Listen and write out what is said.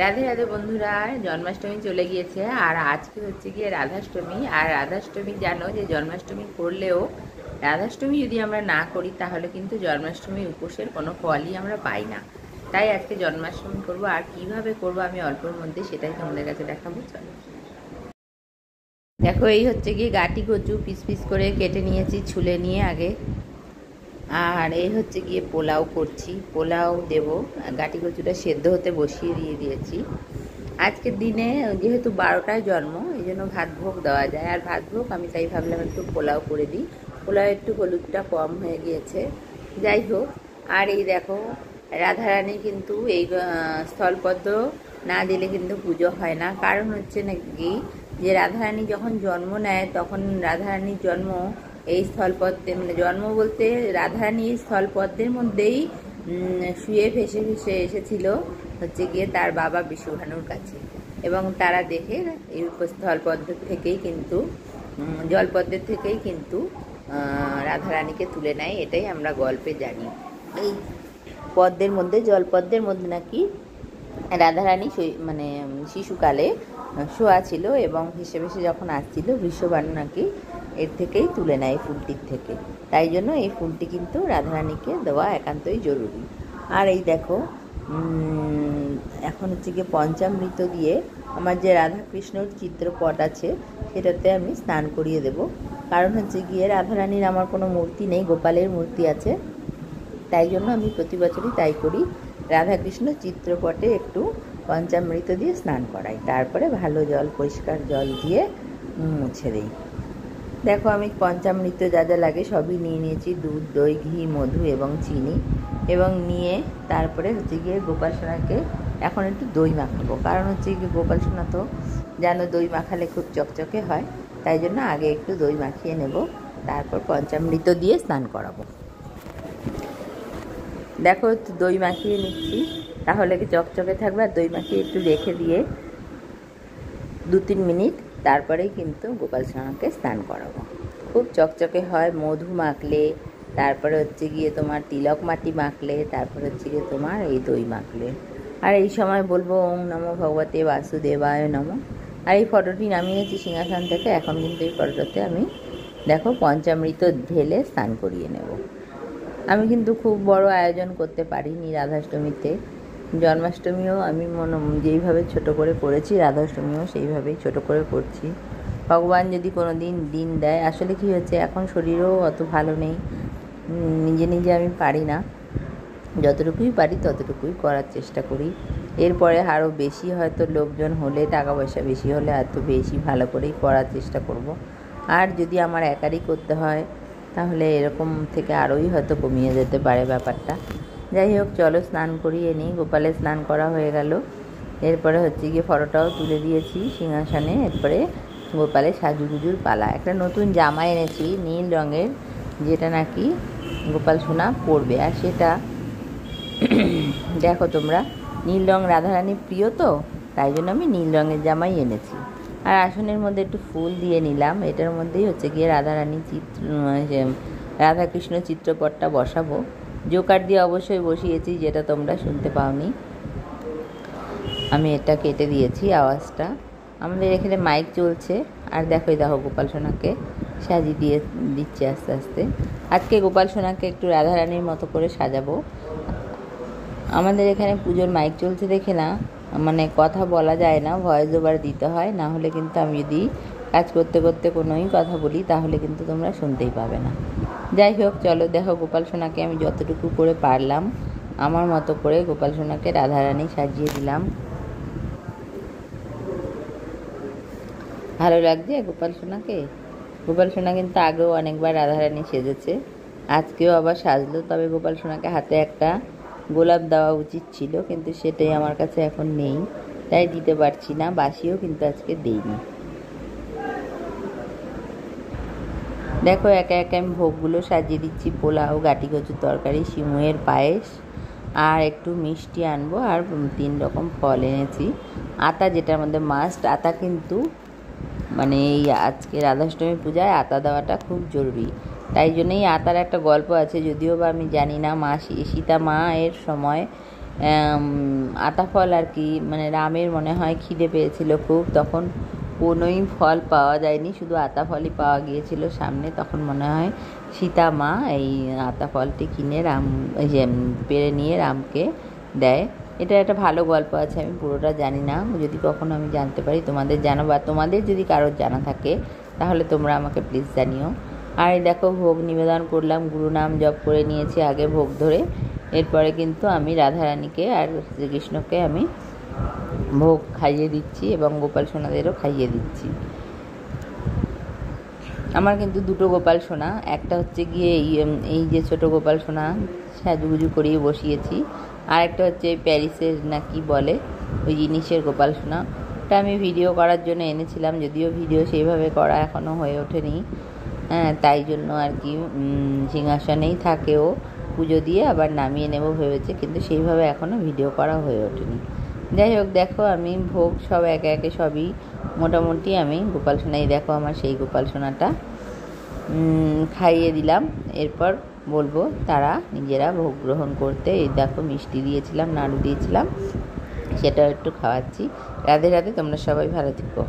রাধে রাধে বন্ধুরা, জন্মাষ্টমী চলে গিয়েছে আর আজকে হচ্ছে গিয়ে রাধাষ্টমী। আর রাধাষ্টমী জানো যে জন্মাষ্টমী করলেও রাধাষ্টমী যদি আমরা না করি তাহলে কিন্তু জন্মাষ্টমীর উপোসের কোনো ফলই আমরা পাই না। তাই আজকে জন্মাষ্টমী করব, আর কিভাবে করব আমি অল্পের মধ্যে সেটাই তোমাদের কাছে দেখাবো। চলো দেখো, এই হচ্ছে গিয়ে গাটি কচু পিস পিস করে কেটে নিয়েছি, ছুলে নিয়ে আগে। আর এই হচ্ছে গিয়ে পোলাও করছি, পোলাও দেবো। গাটি কচুটা সেদ্ধ হতে বসিয়ে দিয়েছি। আজকের দিনে যেহেতু 12টায় জন্ম, এই জন্য ভাত ভোগ দেওয়া যায়, আর ভাত ভোগ আমি তাই ভাবলাম একটু পোলাও করে দিই। পোলাও একটু হলুদটা কম হয়ে গিয়েছে, যাই হোক। আর এই দেখো, রাধারানী কিন্তু এই স্থলপদ্ম না দিলে কিন্তু পুজো হয় না। কারণ হচ্ছে নাকি যে রাধারানী যখন জন্ম নেয় তখন রাধারানীর জন্ম এই স্থলপদ্মে, মানে জন্ম বলতে রাধারানী স্থলপদ্মের মধ্যেই শুয়ে ভেসে ভেসে এসেছিল হচ্ছে গিয়ে তার বাবা বিশ্বভানুর কাছে। এবং তারা দেখে এই স্থলপদ্ম থেকেই কিন্তু জলপদ্মের থেকেই কিন্তু রাধারানীকে তুলে নেয়, এটাই আমরা গল্পে জানি। এই পদ্মের মধ্যে, জলপদ্মের মধ্যে নাকি রাধারানী মানে শিশুকালে শোয়া ছিল এবং ভেসে ভেসে যখন আসছিল বিশ্বভানু নাকি এর থেকেই তুলে নেয়, এই ফুলটির থেকে। তাই জন্য এই ফুলটি কিন্তু রাধারানীকে দেওয়া একান্তই জরুরি। আর এই দেখো, এখন হচ্ছে গিয়ে পঞ্চামৃত দিয়ে আমার যে রাধাকৃষ্ণর চিত্রপট আছে সেটাতে আমি স্নান করিয়ে দেব। কারণ হচ্ছে গিয়ে রাধারানীর আমার কোনো মূর্তি নেই, গোপালের মূর্তি আছে। তাই জন্য আমি প্রতি বছরই তাই করি, রাধাকৃষ্ণ চিত্রপটে একটু পঞ্চামৃত দিয়ে স্নান করাই, তারপরে ভালো জল, পরিষ্কার জল দিয়ে মুছে দিই। দেখো, আমি পঞ্চামৃত যা যা লাগে সবই নিয়ে নিয়েছি, দুধ, দই, ঘি, মধু এবং চিনি। এবং নিয়ে তারপরে হচ্ছে গিয়ে গোপাল সোনাকে এখন একটু দই মাখাবো। কারণ হচ্ছে গিয়ে গোপাল সোনা তো যেন দই মাখালে খুব চকচকে হয়, তাই জন্য আগে একটু দই মাখিয়ে নেব, তারপর পঞ্চামৃত দিয়ে স্নান করাবো। দেখো, একটু দই মাখিয়ে নিচ্ছি, তাহলে কি চকচকে থাকবে। আর দই মাখিয়ে একটু রেখে দিয়ে 2-3 মিনিট তারপরেই কিন্তু গোপাল সোনাকে স্নান করাবো। খুব চকচকে হয় মধু মাখলে, তারপরে হচ্ছে গিয়ে তোমার তিলক মাটি মাখলে, তারপরে হচ্ছে গিয়ে তোমার এই দই মাখলে। আর এই সময় বলবো ওং নমো ভগবতে বাসুদেবায় নমঃ। আর এই ফটোটি নামিয়েছি সিংহাসন থেকে। এখন কিন্তু এই ফটোটাতে আমি দেখো পঞ্চামৃত ঢেলে স্নান করিয়ে নেব। আমি কিন্তু খুব বড় আয়োজন করতে পারিনি রাধাষ্টমীতে। জন্মাষ্টমীও আমি যেইভাবে ছোট করে করেছি, রাধাষ্টমীও সেইভাবেই ছোট করে করছি। ভগবান যদি কোনো দিন দেয়। আসলে কি হচ্ছে, এখন শরীরও অত ভালো নেই, নিজে নিজে আমি পারি না। যতটুকুই পারি ততটুকুই করার চেষ্টা করি। এরপরে আরও বেশি হয়তো লোকজন হলে, টাকা পয়সা বেশি হলে হয়তো বেশি ভালো করেই করার চেষ্টা করব। আর যদি আমার একারই করতে হয় তাহলে এরকম থেকে আরোই হয়তো কমিয়ে যেতে পারে ব্যাপারটা। যাই হোক, চলো স্নান করিয়ে নিই। গোপালের স্নান করা হয়ে গেল। এরপরে হচ্ছে গিয়ে ফটোটাও তুলে দিয়েছি সিংহাসনে। এরপরে গোপালের সাজুগুজুর পালা। একটা নতুন জামা এনেছি নীল রঙের, যেটা নাকি গোপাল সোনা পরবে। আর সেটা দেখো তোমরা, নীল রঙ রাধারানীর প্রিয়, তো তাই জন্য আমি নীল রঙের জামাই এনেছি। আর আসনের মধ্যে একটু ফুল দিয়ে নিলাম। এটার মধ্যেই হচ্ছে গিয়ে রাধারানী রাধাকৃষ্ণ চিত্রপটটা বসাবো। জোকার দিয়ে অবশ্যই বসিয়েছি, যেটা তোমরা শুনতে পাওনি। আমি এটা কেটে দিয়েছি আওয়াজটা। আমাদের এখানে মাইক চলছে। আর দেখো গোপাল সোনাকে সাজিয়ে দিচ্ছে আস্তে আস্তে। আজকে গোপাল সোনাকে একটু রাধারানীর মতো করে সাজাবো। আমাদের এখানে পুজোর মাইক চলছে দেখে না, মানে কথা বলা যায় না, ভয়েস ওভার দিতে হয়। না হলে কিন্তু আমি যদি কাজ করতে করতে কোনোই কথা বলি তাহলে কিন্তু তোমরা শুনতেই পাবে না। যাই হোক, চলো দেখো, গোপাল সোনাকে আমি যতটুকু করে পারলাম আমার মতো করে গোপাল সোনাকে রাধারানী সাজিয়ে দিলাম। ভালো লাগছে গোপাল সোনাকে। গোপাল সোনা কিন্তু আগেও অনেকবার রাধারানী সেজেছে, আজকেও আবার সাজলো। তবে গোপাল সোনাকে হাতে একটা গোলাপ দেওয়া উচিত ছিল, কিন্তু সেটাই আমার কাছে এখন নেই, তাই দিতে পারছি না। বাসিও কিন্তু আজকে দেইনি। দেখো, একে একে আমি ভোগগুলো সাজিয়ে দিচ্ছি। পোলাও, গাটি কচুর তরকারি, সিমুয়ের পায়েস, আর একটু মিষ্টি আনবো, আর 3 রকম ফল এনেছি। আতা, যেটার মধ্যে মাস্ট। আতা কিন্তু মানে এই আজকে রাধাষ্টমী পূজায় আতা দেওয়াটা খুব জরুরি। তাই জন্যই আতার একটা গল্প আছে, যদিও বা আমি জানি না। সীতা মা এর সময় আতা ফল আর কি, মানে রামের মনে হয় খিদে পেয়েছিল খুব, তখন কোনোই ফল পাওয়া যায়নি, শুধু আতা ফলই পাওয়া গিয়েছিল সামনে। তখন মনে হয় সীতা মা এই আতা ফলটি কিনে পেড়ে নিয়ে রামকে দেয়। এটা একটা ভালো গল্প আছে, আমি পুরোটা জানি না, যদি কখনো আমি জানতে পারি তোমাদের জানো, বা তোমাদের যদি কারোর জানা থাকে তাহলে তোমরা আমাকে প্লিজ জানিও। আর এই দেখো ভোগ নিবেদন করলাম, গুরু নাম জপ করে নিয়েছি আগে ভোগ ধরে। এরপরে কিন্তু আমি রাধারানীকে আর শ্রীকৃষ্ণকে আমি ভোগ খাইয়ে দিচ্ছি এবং গোপাল সোনাদেরও খাইয়ে দিচ্ছি। আমার কিন্তু দুটো গোপাল সোনা, একটা হচ্ছে গিয়ে এই যে ছোটো গোপাল সোনা সাজুগুজু করিয়ে বসিয়েছি, আর একটা হচ্ছে প্যারিসের না কি বলে ওই জিনিসের গোপাল সোনা, ওটা আমি ভিডিও করার জন্য এনেছিলাম, যদিও ভিডিও সেইভাবে করা এখনও হয়ে ওঠেনি। হ্যাঁ, তাই জন্য আর কি সিংহাসনেই থাকেও, পুজো দিয়ে আবার নামিয়ে নেব ভেবেছে, কিন্তু সেইভাবে এখনও ভিডিও করা হয়ে ওঠেনি। যাই হোক, দেখো আমি ভোগ সব একে একে সবই মোটামুটি আমি গোপাল সোনাই, দেখো আমার সেই গোপাল সোনাটা খাইয়ে দিলাম। এরপর বলবো তারা নিজেরা ভোগ গ্রহণ করতে। এই দেখো মিষ্টি দিয়েছিলাম, নাড়ু দিয়েছিলাম, সেটাও একটু খাওয়াচ্ছি। রাধে রাধে, তোমরা সবাই ভালো থেকো।